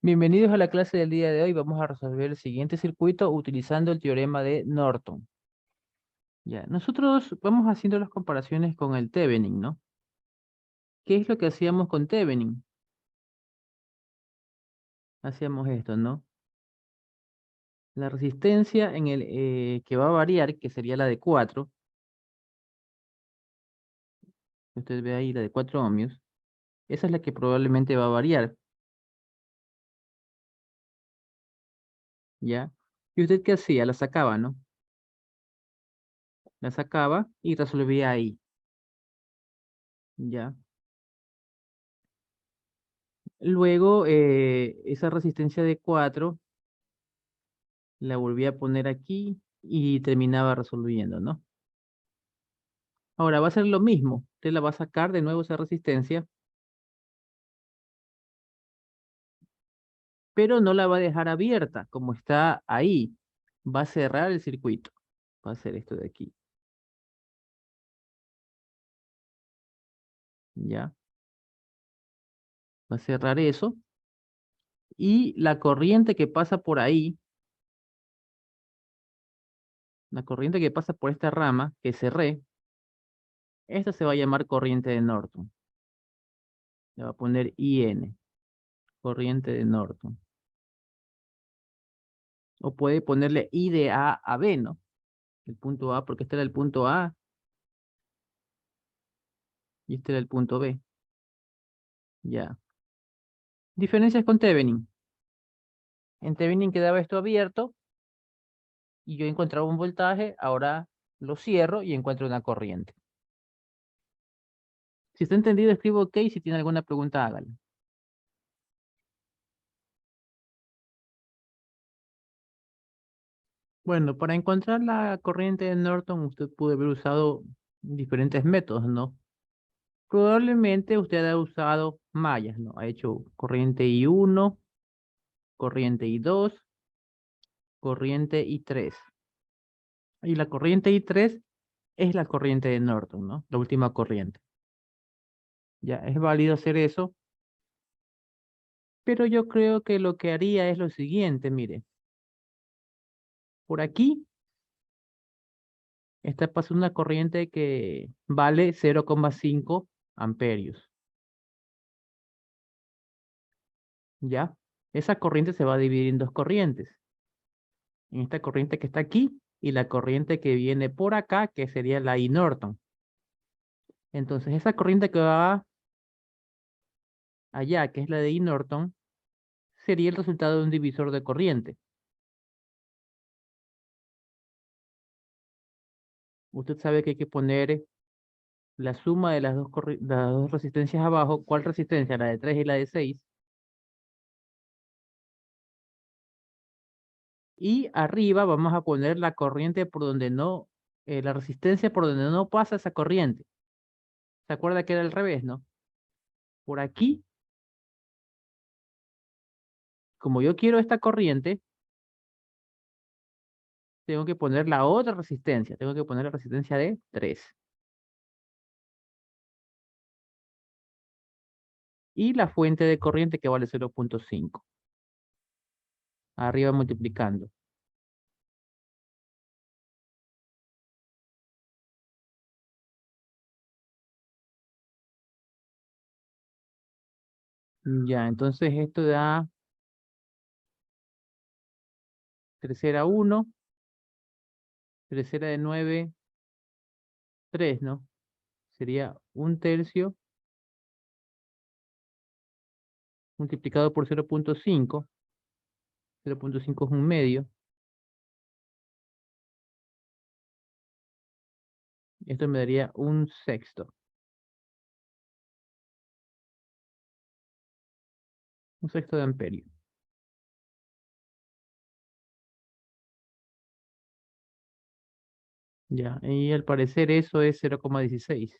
Bienvenidos a la clase del día de hoy. Vamos a resolver el siguiente circuito utilizando el teorema de Norton. Ya, nosotros vamos haciendo las comparaciones con el Thevenin, ¿no? ¿Qué es lo que hacíamos con Thevenin? Hacíamos esto, ¿no? La resistencia que va a variar, que sería la de 4, usted ve ahí la de 4 ohmios, esa es la que probablemente va a variar, ¿ya? ¿Y usted qué hacía? La sacaba, ¿no? La sacaba y resolvía ahí, ¿ya? Luego, esa resistencia de 4 la volví a poner aquí y terminaba resolviendo, ¿no? Ahora va a ser lo mismo. Usted la va a sacar de nuevo esa resistencia, pero no la va a dejar abierta como está ahí. Va a cerrar el circuito. Va a hacer esto de aquí. ¿Ya? Va a cerrar eso. Y la corriente que pasa por ahí, la corriente que pasa por esta rama que cerré, esta se va a llamar corriente de Norton. Le va a poner IN, corriente de Norton. O puede ponerle I de A B, ¿no? El punto A, porque este era el punto A y este era el punto B. Ya. Diferencias con Thevenin. En Thevenin quedaba esto abierto y yo encontraba un voltaje, ahora lo cierro y encuentro una corriente. Si está entendido, escribo OK. Si tiene alguna pregunta, hágala. Bueno, para encontrar la corriente de Norton, usted pudo haber usado diferentes métodos, ¿no? Probablemente usted ha usado mallas, ¿no? Ha hecho corriente I1, corriente I2, corriente I3. Y la corriente I3 es la corriente de Norton, ¿no? La última corriente. Ya, es válido hacer eso, pero yo creo que lo que haría es lo siguiente, mire. Por aquí está pasando una corriente que vale 0,5 amperios, ¿ya? Esa corriente se va a dividir en dos corrientes. En esta corriente que está aquí y la corriente que viene por acá, que sería la I Norton. Entonces, esa corriente que va allá, que es la de I Norton, sería el resultado de un divisor de corriente. Usted sabe que hay que poner la suma de las dos resistencias abajo. ¿Cuál resistencia? La de 3 y la de 6. Y arriba vamos a poner la corriente por donde no, la resistencia por donde no pasa esa corriente. ¿Se acuerda que era al revés, no? Por aquí, como yo quiero esta corriente, tengo que poner la otra resistencia. Tengo que poner la resistencia de 3. Y la fuente de corriente que vale 0,5. Arriba multiplicando. Ya, entonces esto da tercera 1, tercera de 9, 3, ¿no? Sería un tercio multiplicado por 0,5. 0,5 es un medio. Esto me daría un sexto. Un sexto de amperio. Ya, y al parecer eso es 0,16.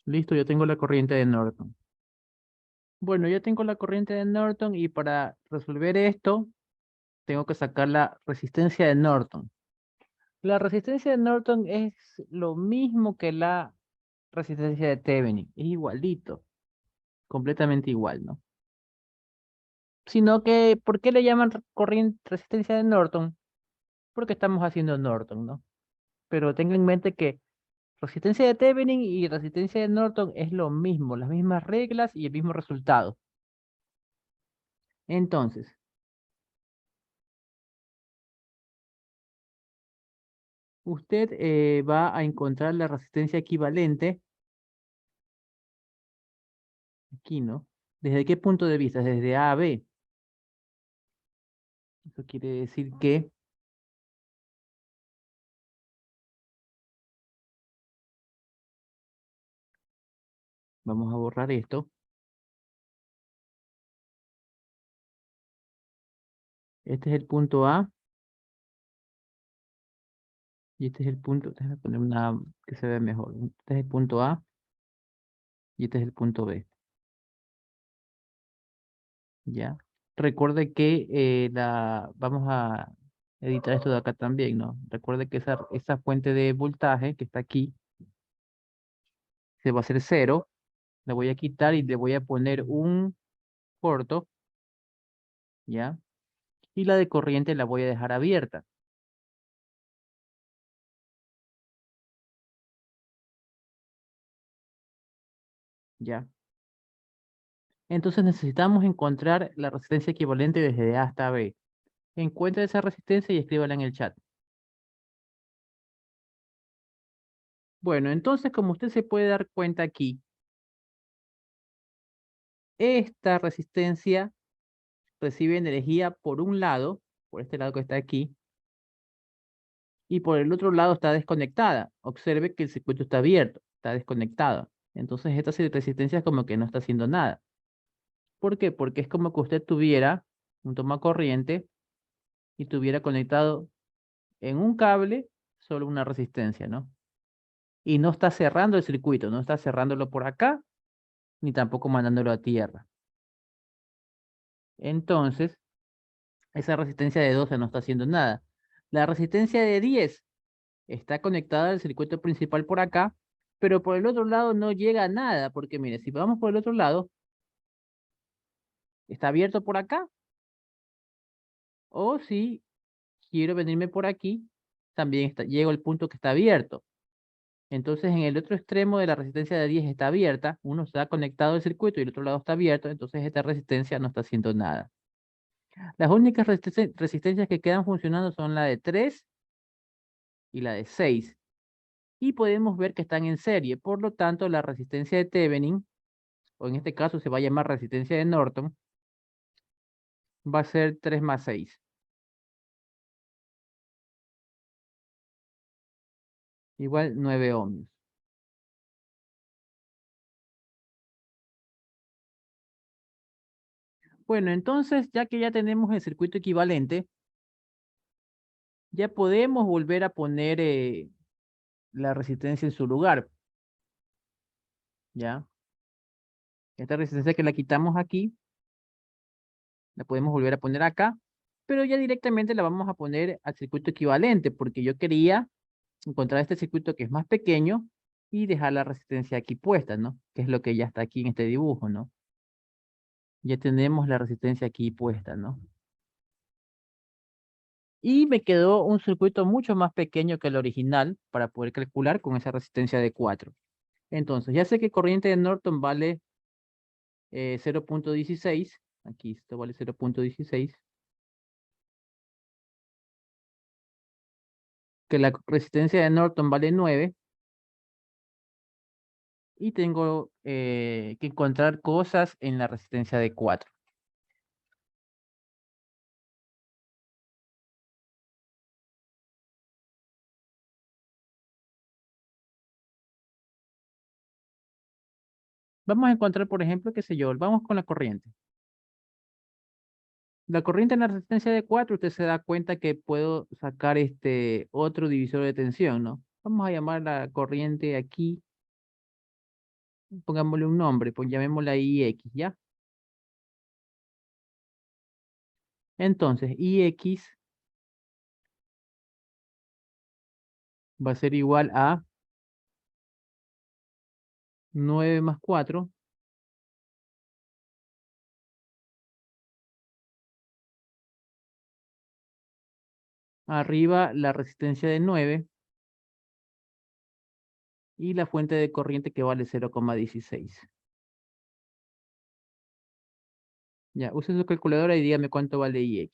Listo, ya tengo la corriente de Norton. Bueno, ya tengo la corriente de Norton y para resolver esto, tengo que sacar la resistencia de Norton. La resistencia de Norton es lo mismo que la resistencia de Thevenin. Es igualito, completamente igual, ¿no? Sino que, ¿por qué le llaman corriente resistencia de Norton? Porque estamos haciendo Norton, ¿no? Pero tenga en mente que resistencia de Thevenin y resistencia de Norton es lo mismo, las mismas reglas y el mismo resultado. Entonces, usted va a encontrar la resistencia equivalente aquí, ¿no? ¿Desde qué punto de vista? Desde A a B. Eso quiere decir que vamos a borrar esto. Este es el punto A y este es el punto, déjame poner una que se vea mejor. Este es el punto A y este es el punto B, ¿ya? Recuerde que vamos a editar esto de acá también, ¿no? Recuerde que esa fuente de voltaje que está aquí se va a hacer cero. La voy a quitar y le voy a poner un corto, ¿ya? Y la de corriente la voy a dejar abierta, ¿ya? Entonces necesitamos encontrar la resistencia equivalente desde A hasta B. Encuentre esa resistencia y escríbala en el chat. Bueno, entonces como usted se puede dar cuenta aquí, esta resistencia recibe energía por un lado, por este lado que está aquí, y por el otro lado está desconectada. Observe que el circuito está abierto, está desconectado. Entonces esta resistencia como que no está haciendo nada. ¿Por qué? Porque es como que usted tuviera un toma corriente y tuviera conectado en un cable solo una resistencia, ¿no? Y no está cerrando el circuito, no está cerrándolo por acá, ni tampoco mandándolo a tierra. Entonces, esa resistencia de 12 no está haciendo nada. La resistencia de 10 está conectada al circuito principal por acá, pero por el otro lado no llega a nada, porque mire, si vamos por el otro lado, está abierto por acá, o si quiero venirme por aquí, también llego al punto que está abierto. Entonces, en el otro extremo de la resistencia de 10 está abierta, uno está conectado al circuito y el otro lado está abierto, entonces esta resistencia no está haciendo nada. Las únicas resistencias que quedan funcionando son la de 3 y la de 6. Y podemos ver que están en serie. Por lo tanto, la resistencia de Thevenin, o en este caso se va a llamar resistencia de Norton, va a ser 3 más 6, igual 9 ohmios. Bueno, entonces, ya que ya tenemos el circuito equivalente, ya podemos volver a poner la resistencia en su lugar, ¿ya? Esta resistencia que la quitamos aquí, la podemos volver a poner acá, pero ya directamente la vamos a poner al circuito equivalente, porque yo quería encontrar este circuito que es más pequeño y dejar la resistencia aquí puesta, ¿no? Que es lo que ya está aquí en este dibujo, ¿no? Ya tenemos la resistencia aquí puesta, ¿no? Y me quedó un circuito mucho más pequeño que el original para poder calcular con esa resistencia de 4. Entonces, ya sé que corriente de Norton vale 0.16. Aquí esto vale 0.16. Que la resistencia de Norton vale 9. Y tengo que encontrar cosas en la resistencia de 4. Vamos a encontrar, por ejemplo, qué sé yo, vamos con la corriente. La corriente en la resistencia de 4, usted se da cuenta que puedo sacar este otro divisor de tensión, ¿no? Vamos a llamar la corriente aquí, pongámosle un nombre, pues llamémosla IX, ¿ya? Entonces, IX va a ser igual a 9 más 4, arriba la resistencia de 9 y la fuente de corriente que vale 0,16. Ya, use su calculadora y dígame cuánto vale IX.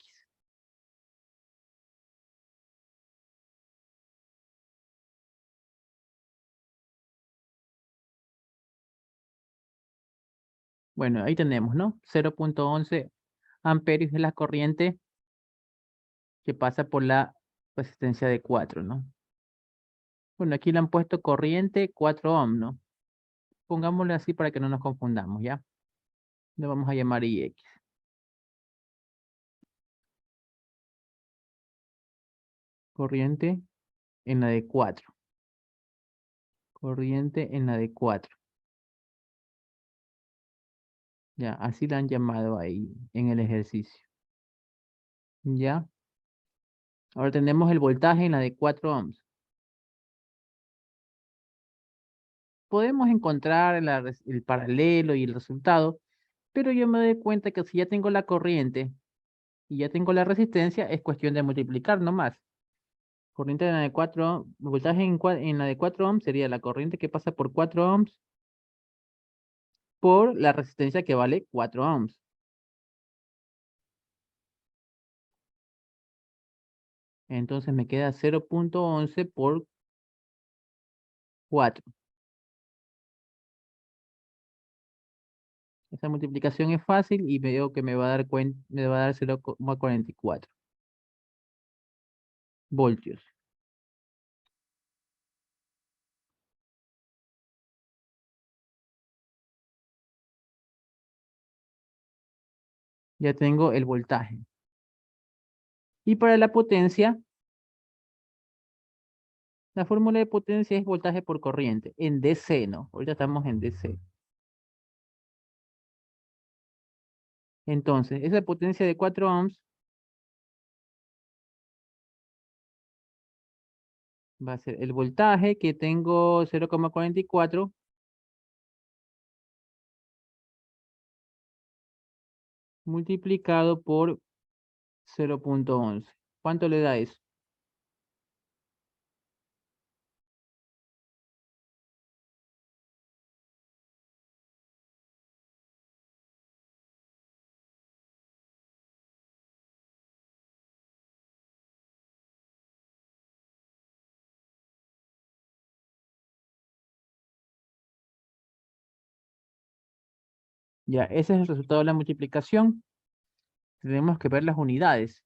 Bueno, ahí tenemos, ¿no? 0,11 amperios es la corriente que pasa por la resistencia de 4, ¿no? Bueno, aquí le han puesto corriente 4 ohm, ¿no? Pongámosle así para que no nos confundamos, ¿ya? Le vamos a llamar IX. Corriente en la de 4. Corriente en la de 4. Ya, así la han llamado ahí en el ejercicio. ¿Ya? Ahora tenemos el voltaje en la de 4 ohms. Podemos encontrar el paralelo y el resultado, pero yo me doy cuenta que si ya tengo la corriente y ya tengo la resistencia, es cuestión de multiplicar nomás. Corriente en la de 4 ohms, voltaje en la de 4 ohms sería la corriente que pasa por 4 ohms por la resistencia que vale 4 ohms. Entonces me queda 0,11 por 4. Esa multiplicación es fácil y veo que me va a dar, me va a dar 0,44 voltios. Ya tengo el voltaje. Y para la potencia, la fórmula de potencia es voltaje por corriente, en DC, ¿no? Ahorita estamos en DC. Entonces, esa potencia de 4 ohms va a ser el voltaje que tengo 0,44 multiplicado por 0,11. ¿Cuánto le da eso? Ya, ese es el resultado de la multiplicación. Tenemos que ver las unidades.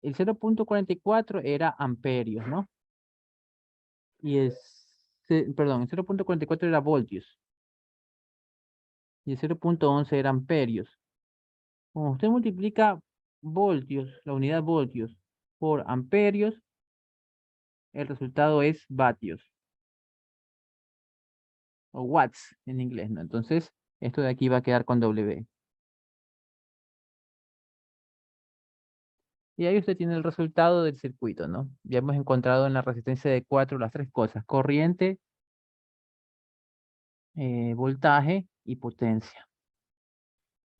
El 0,44 era amperios, ¿no? Y perdón, el 0,44 era voltios. Y el 0,11 era amperios. Cuando usted multiplica voltios, la unidad voltios, por amperios, el resultado es vatios. O watts en inglés, ¿no? Entonces, esto de aquí va a quedar con W. Y ahí usted tiene el resultado del circuito, ¿no? Ya hemos encontrado en la resistencia de 4 las tres cosas: corriente, voltaje y potencia.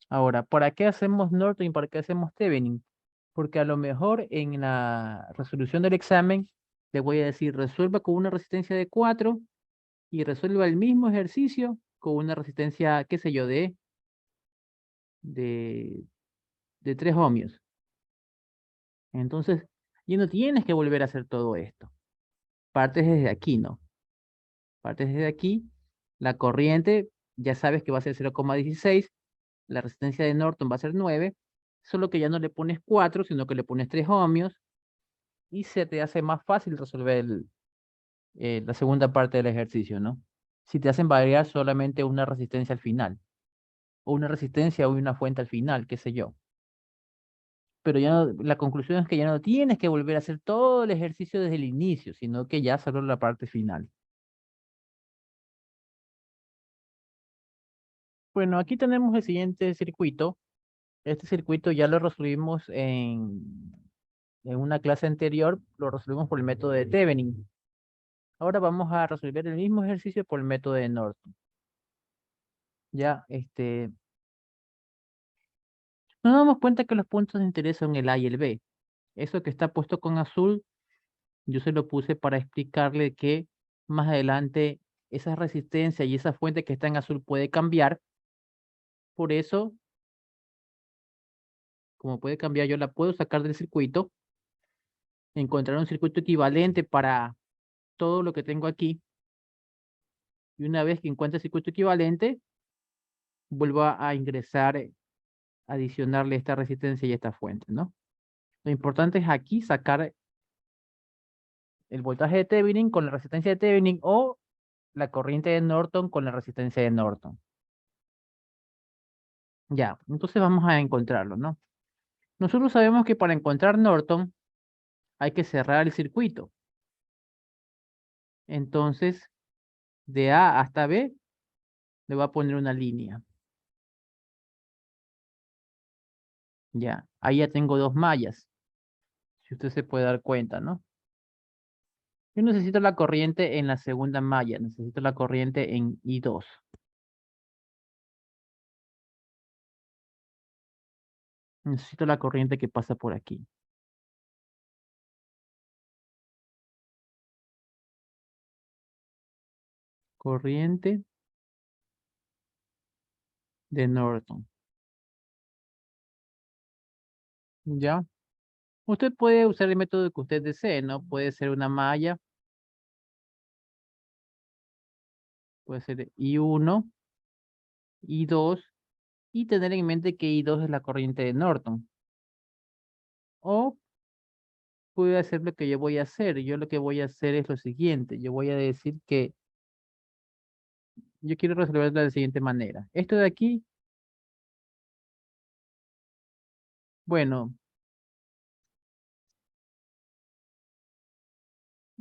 Ahora, ¿para qué hacemos Norton y para qué hacemos Thevenin? Porque a lo mejor en la resolución del examen le voy a decir, resuelva con una resistencia de 4 y resuelva el mismo ejercicio con una resistencia, qué sé yo, de, de 3 ohmios. Entonces, ya no tienes que volver a hacer todo esto. Partes desde aquí, ¿no? Partes desde aquí. La corriente, ya sabes que va a ser 0,16. La resistencia de Norton va a ser 9. Solo que ya no le pones 4, sino que le pones 3 ohmios. Y se te hace más fácil resolver la segunda parte del ejercicio, ¿no? Si te hacen variar solamente una resistencia al final, o una resistencia o una fuente al final, qué sé yo. Pero ya la conclusión es que ya no tienes que volver a hacer todo el ejercicio desde el inicio, sino que ya solo la parte final. Bueno, aquí tenemos el siguiente circuito. Este circuito ya lo resolvimos en una clase anterior lo resolvimos por el método de Thevenin. Ahora vamos a resolver el mismo ejercicio por el método de Norton. Ya, nos damos cuenta que los puntos de interés son el A y el B. Eso que está puesto con azul, yo se lo puse para explicarle que más adelante esa resistencia y esa fuente que está en azul puede cambiar. Por eso, como puede cambiar, yo la puedo sacar del circuito, encontrar un circuito equivalente para todo lo que tengo aquí. Y una vez que encuentre el circuito equivalente, vuelvo a ingresar, adicionarle esta resistencia y esta fuente, ¿no? Lo importante es aquí sacar el voltaje de Thevenin con la resistencia de Thevenin o la corriente de Norton con la resistencia de Norton. Ya, entonces vamos a encontrarlo, ¿no? Nosotros sabemos que para encontrar Norton hay que cerrar el circuito. Entonces, de A hasta B, le voy a poner una línea. Ya, ahí ya tengo dos mallas, si usted se puede dar cuenta, ¿no? Yo necesito la corriente en la segunda malla, necesito la corriente en I2. Necesito la corriente que pasa por aquí. Corriente de Norton. ¿Ya? Usted puede usar el método que usted desee, ¿no? Puede ser una malla, puede ser I1, I2, y tener en mente que I2 es la corriente de Norton. O puede hacer lo que yo voy a hacer. Yo lo que voy a hacer es lo siguiente. Yo voy a decir que yo quiero resolverlo de la siguiente manera. Esto de aquí, bueno,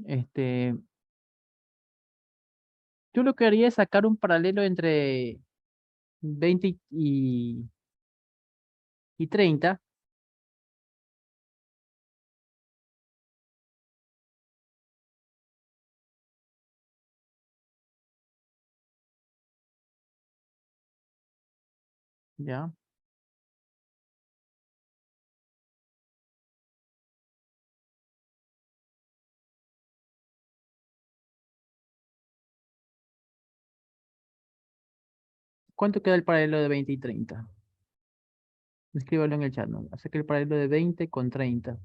este, yo lo que haría es sacar un paralelo entre 20 y 30. ¿Ya? ¿Cuánto queda el paralelo de 20 y 30? Escríbalo en el chat, ¿no? Saque el paralelo de 20 con 30.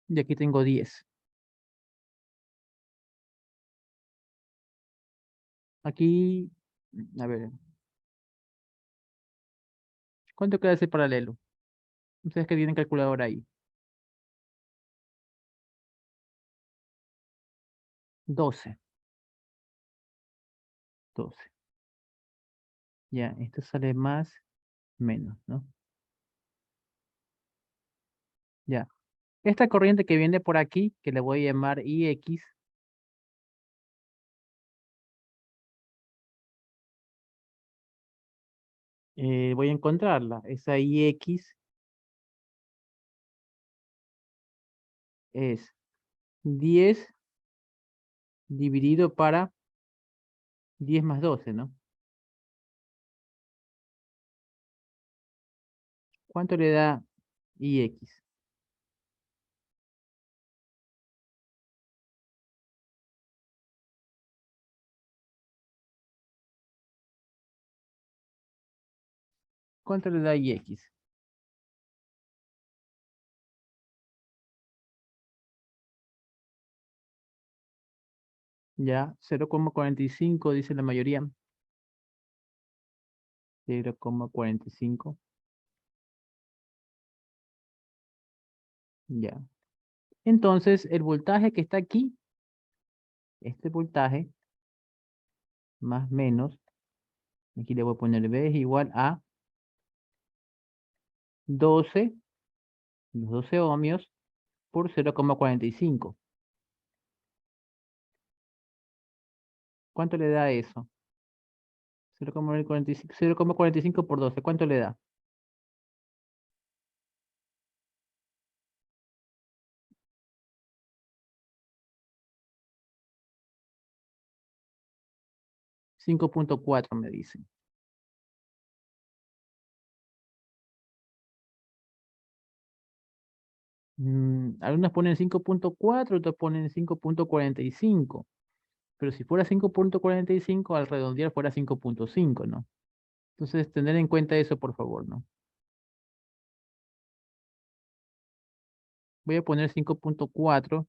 Y aquí tengo 10. Aquí, a ver, ¿cuánto queda ese paralelo? Ustedes que tienen calculadora ahí. 12. 12. Ya, esto sale más, menos, ¿no? Ya. Esta corriente que viene por aquí, que le voy a llamar IX, voy a encontrarla. Esa IX es 10 dividido para 10 más 12, ¿no? ¿Cuánto le da IX? ¿Cuánto le da IX? Ya, 0,45 dice la mayoría. 0,45. Ya. Entonces, el voltaje que está aquí, este voltaje, más menos, aquí le voy a poner B es igual a 12, los 12 ohmios, por 0,45. ¿Cuánto le da eso? 0,45 por 12. ¿Cuánto le da? 5,4 me dicen. Algunos ponen 5,4, otros ponen 5,45. Pero si fuera 5,45, al redondear fuera 5,5, ¿no? Entonces, tener en cuenta eso, por favor, ¿no? Voy a poner 5,4,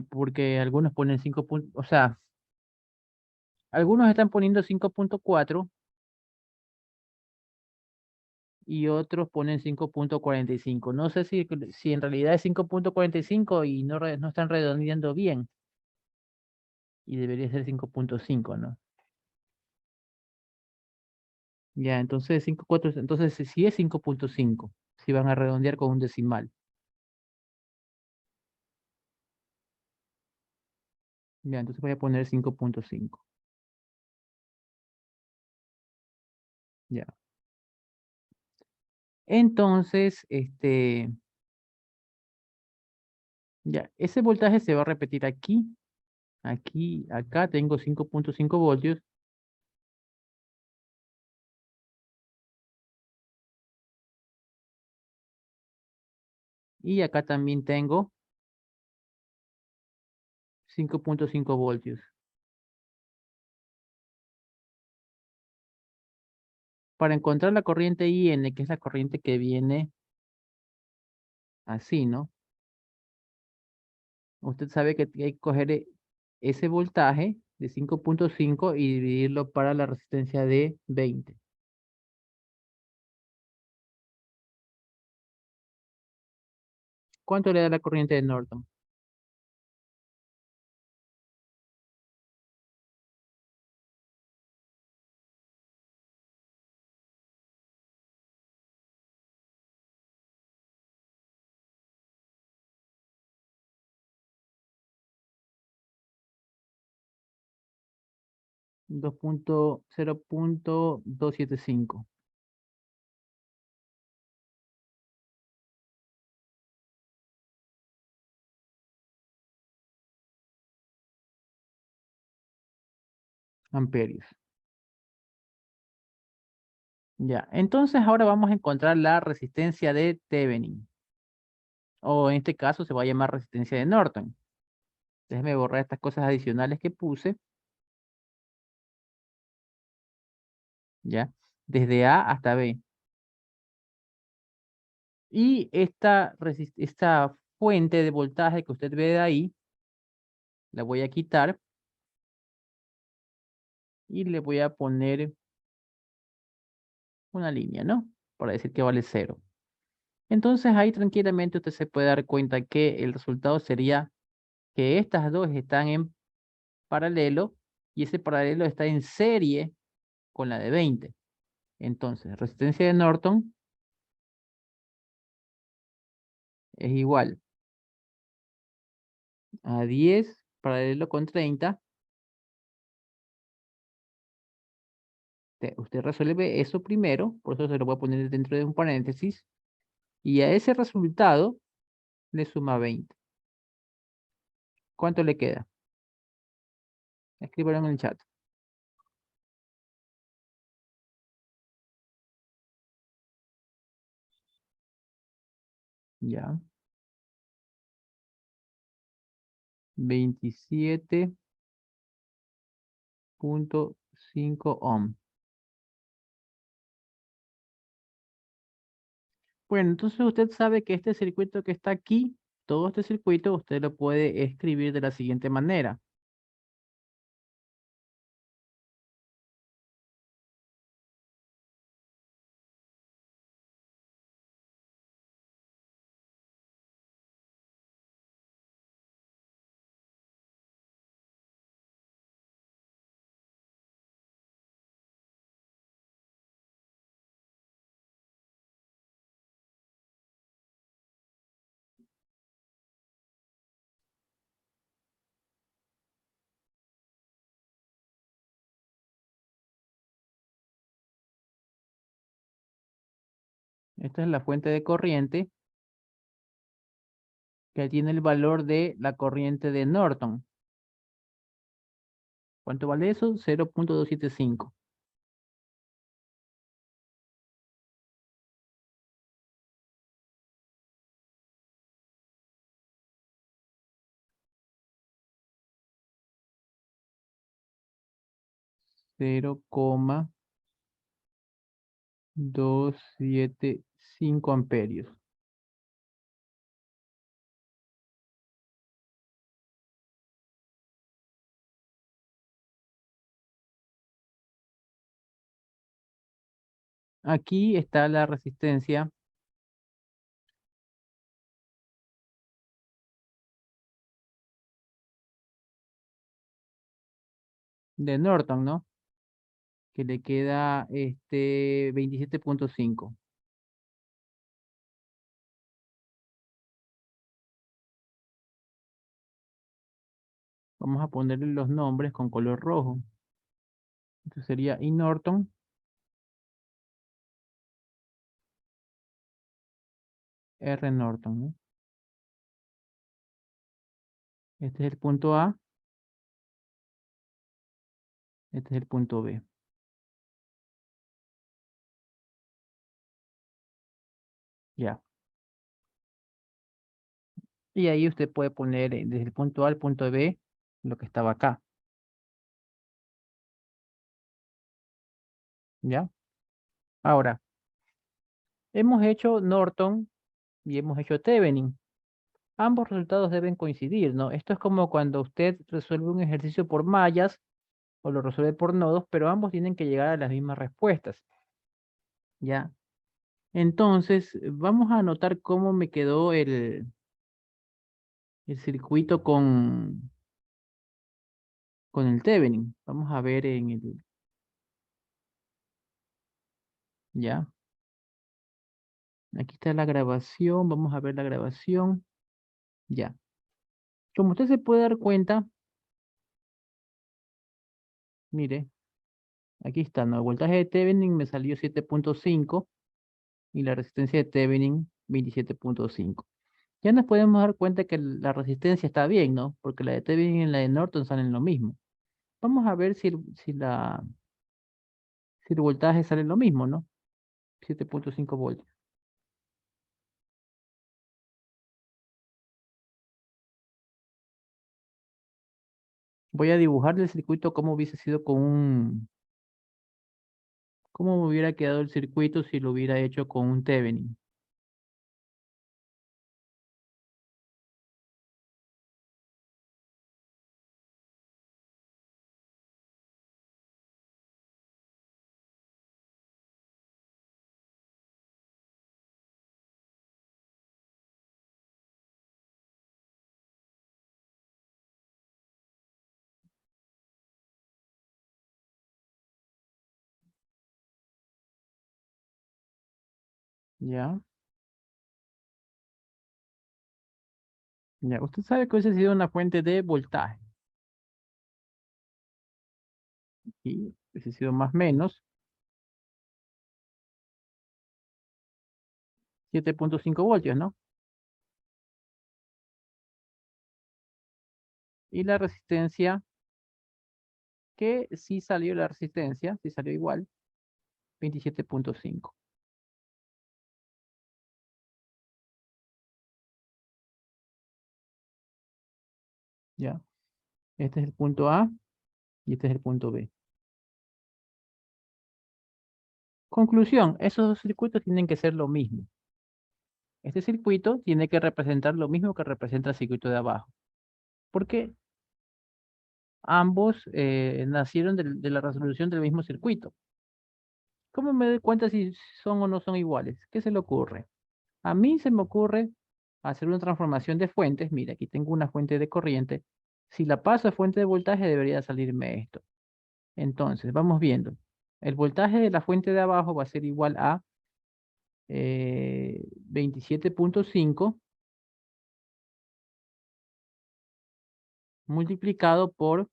porque algunos ponen 5 o sea, algunos están poniendo 5,4 y otros ponen 5,45. No sé si en realidad es 5,45 y no están redondeando bien y debería ser 5,5, ¿no? Ya, entonces 5,4, entonces sí es 5,5 si van a redondear con un decimal. Ya, entonces voy a poner 5,5. Ya. Entonces, ya, ese voltaje se va a repetir aquí, aquí, acá tengo 5,5 voltios y acá también tengo 5,5 voltios. Para encontrar la corriente IN, que es la corriente que viene así, ¿no? Usted sabe que hay que coger ese voltaje de 5,5 y dividirlo para la resistencia de 20. ¿Cuánto le da la corriente de Norton? 0,275 amperios. Ya, entonces ahora vamos a encontrar la resistencia de Thevenin, o en este caso se va a llamar resistencia de Norton. Déjeme borrar estas cosas adicionales que puse, ya, desde A hasta B. Y esta fuente de voltaje que usted ve de ahí, la voy a quitar y le voy a poner una línea, ¿no? Para decir que vale cero. Entonces ahí tranquilamente usted se puede dar cuenta que el resultado sería que estas dos están en paralelo y ese paralelo está en serie con la de 20. Entonces, resistencia de Norton es igual a 10 paralelo con 30. Usted resuelve eso primero, por eso se lo voy a poner dentro de un paréntesis, y a ese resultado le suma 20. ¿Cuánto le queda? Escríbalo en el chat. Ya. 27,5 ohm. Bueno, entonces usted sabe que este circuito que está aquí, todo este circuito, usted lo puede escribir de la siguiente manera. Esta es la fuente de corriente que tiene el valor de la corriente de Norton. ¿Cuánto vale eso? 0.275. Cero coma 275 amperios. Aquí está la resistencia de Norton, ¿no? Que le queda 27.5. Vamos a ponerle los nombres con color rojo. Esto sería I Norton, R Norton, ¿no? Este es el punto A, este es el punto B. Ya. Y ahí usted puede poner desde el punto A al punto B lo que estaba acá. ¿Ya? Ahora, hemos hecho Norton y hemos hecho Thevenin. Ambos resultados deben coincidir, ¿no? Esto es como cuando usted resuelve un ejercicio por mallas o lo resuelve por nodos, pero ambos tienen que llegar a las mismas respuestas. ¿Ya? Entonces, vamos a anotar cómo me quedó el circuito con el Thevenin. Vamos a ver en el, ya. Aquí está la grabación, vamos a ver la grabación. Ya. Como usted se puede dar cuenta, mire, aquí está, ¿no? El voltaje de Thevenin me salió 7.5 y la resistencia de Thevenin 27.5. Ya nos podemos dar cuenta que la resistencia está bien, ¿no? Porque la de Thevenin y la de Norton salen lo mismo. Vamos a ver si el voltaje sale lo mismo, ¿no? 7.5 voltios. Voy a dibujar el circuito como hubiese sido cómo me hubiera quedado el circuito si lo hubiera hecho con un Thevenin. ¿Ya? Ya, usted sabe que hubiese sido una fuente de voltaje. Y hubiese sido más o menos 7.5 voltios, ¿no? Y la resistencia, que sí salió la resistencia, sí salió igual, 27.5. ¿Ya? Este es el punto A y este es el punto B. Conclusión, esos dos circuitos tienen que ser lo mismo. Este circuito tiene que representar lo mismo que representa el circuito de abajo, porque ambos nacieron de la resolución del mismo circuito. ¿Cómo me doy cuenta si son o no son iguales? ¿Qué se le ocurre? A mí se me ocurre hacer una transformación de fuentes. Mira, aquí tengo una fuente de corriente. Si la paso a fuente de voltaje, debería salirme esto. Entonces, vamos viendo. El voltaje de la fuente de abajo va a ser igual a 27.5 multiplicado por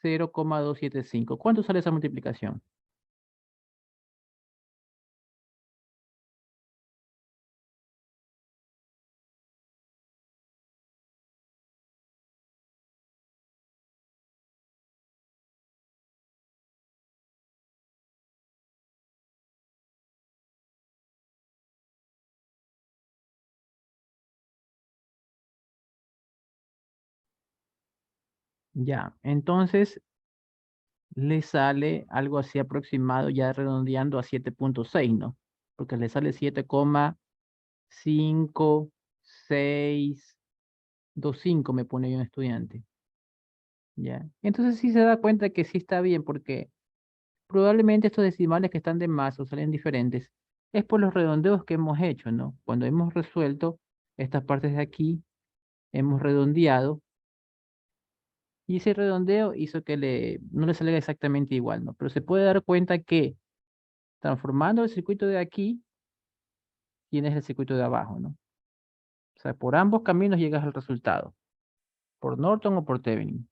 0,275. ¿Cuánto sale esa multiplicación? Ya, entonces le sale algo así aproximado, ya redondeando a 7.6, ¿no? Porque le sale 7,565 me pone yo un estudiante. Ya. Entonces sí se da cuenta que sí está bien, porque probablemente estos decimales que están de más o salen diferentes es por los redondeos que hemos hecho, ¿no? Cuando hemos resuelto estas partes de aquí, hemos redondeado y ese redondeo hizo que no le salga exactamente igual, ¿no? Pero se puede dar cuenta que transformando el circuito de aquí, tienes el circuito de abajo, ¿no? O sea, por ambos caminos llegas al resultado, por Norton o por Thevenin.